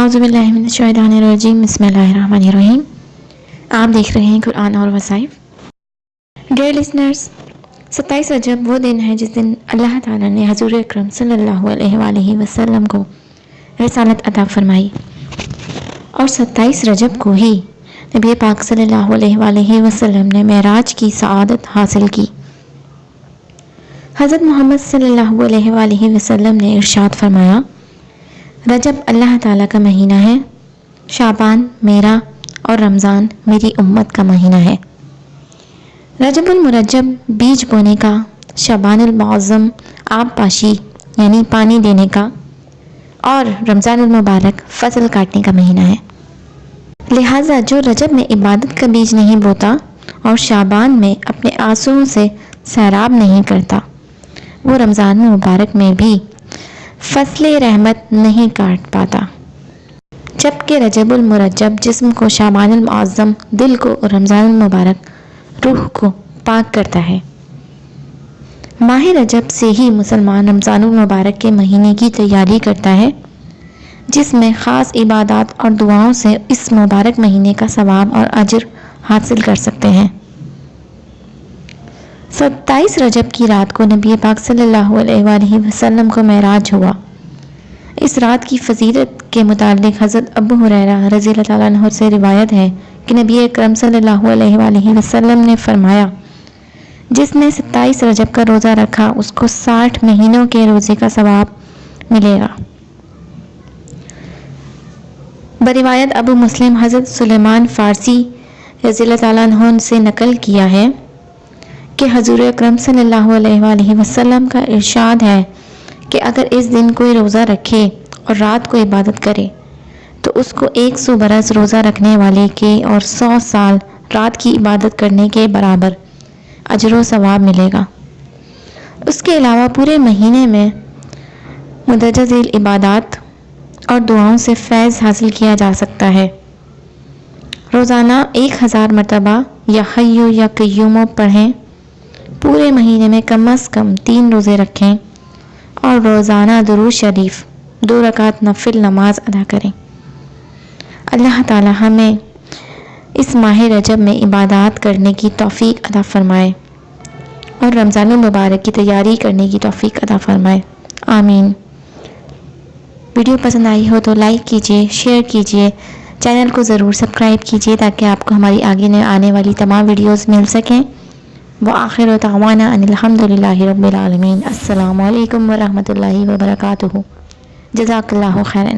اعوذ باللہ من الشیطان الرجیم، بسم اللہ الرحمن الرحیم۔ آپ دیکھ رہے ہیں قرآن اور وظائف۔ ڈیئر لسنرز، 27 رجب وہ دن ہے جس دن اللہ تعالیٰ نے حضور اکرم صلی اللہ علیہ وآلہ وسلم کو رسالت عطا فرمائی، اور 27 رجب کو ہی نبی پاک صلی اللہ علیہ وآلہ وسلم نے معراج کی سعادت حاصل کی۔ حضرت محمد صلی اللہ علیہ وآلہ وسلم نے ارشاد فرمایا، رجب اللہ تعالیٰ کا مہینہ ہے، شعبان میرا اور رمضان میری امت کا مہینہ ہے۔ رجب المرجب بیج بونے کا، شعبان المعظم آب پاشی یعنی پانی دینے کا، اور رمضان المبارک فصل کاٹنے کا مہینہ ہے۔ لہٰذا جو رجب میں عبادت کا بیج نہیں بوتا اور شعبان میں اپنے آنسوؤں سے سیراب نہیں کرتا، وہ رمضان المبارک میں بھی فصل رحمت نہیں کاٹ پاتا۔ جبکہ رجب المرجب جسم کو شعبان المعظم، دل کو رمضان المبارک، روح کو پاک کرتا ہے۔ ماہ رجب سے ہی مسلمان رمضان المبارک کے مہینے کی تیاری کرتا ہے، جس میں خاص عبادات اور دعاؤں سے اس مبارک مہینے کا ثواب اور اجر حاصل کر سکتے ہیں۔ 27 رجب کی رات کو نبی پاک صلی اللہ علیہ وآلہ وسلم کو معراج ہوا۔ اس رات کی فضیلت کے متعلق حضرت ابو ہریرہ رضی اللہ تعالیٰ عنہ سے روایت ہے کہ نبی اکرم صلی اللہ علیہ وآلہ وسلم نے فرمایا، جس نے 27 رجب کا روزہ رکھا اس کو 60 مہینوں کے روزے کا ثواب ملے گا۔ بروایت ابو مسلم حضرت سلیمان فارسی رضی اللہ تعالیٰ عنہ سے نقل کیا ہے کہ حضور اکرم صلی اللہ علیہ وآلہ وسلم کا ارشاد ہے کہ اگر اس دن کوئی روزہ رکھے اور رات کو عبادت کرے تو اس کو 100 برس روزہ رکھنے والے کے اور 100 سال رات کی عبادت کرنے کے برابر اجر و ثواب ملے گا۔ اس کے علاوہ پورے مہینے میں مندرجہ ذیل عبادات اور دعاؤں سے فیض حاصل کیا جا سکتا ہے۔ روزانہ 1000 مرتبہ یا حی یا قیوم پڑھیں، پورے مہینے میں کم از کم 3 روزے رکھیں، اور روزانہ درود شریف 2 رکعت نفل نماز ادا کریں۔ اللہ تعالی ہمیں اس ماہ رجب میں عبادات کرنے کی توفیق عطا فرمائے اور رمضان المبارک کی تیاری کرنے کی توفیق عطا فرمائے، آمین۔ ویڈیو پسند آئی ہو تو لائک کیجیے، شیئر کیجیے، چینل کو ضرور سبسکرائب کیجیے تاکہ آپ کو ہماری آگے آنے والی تمام ویڈیوز مل سکیں۔ وآخر دعوانا ان الحمدللہ رب العالمین۔ السلام علیکم ورحمۃ اللہ وبرکاتہ۔ جزاک اللہ خیرا۔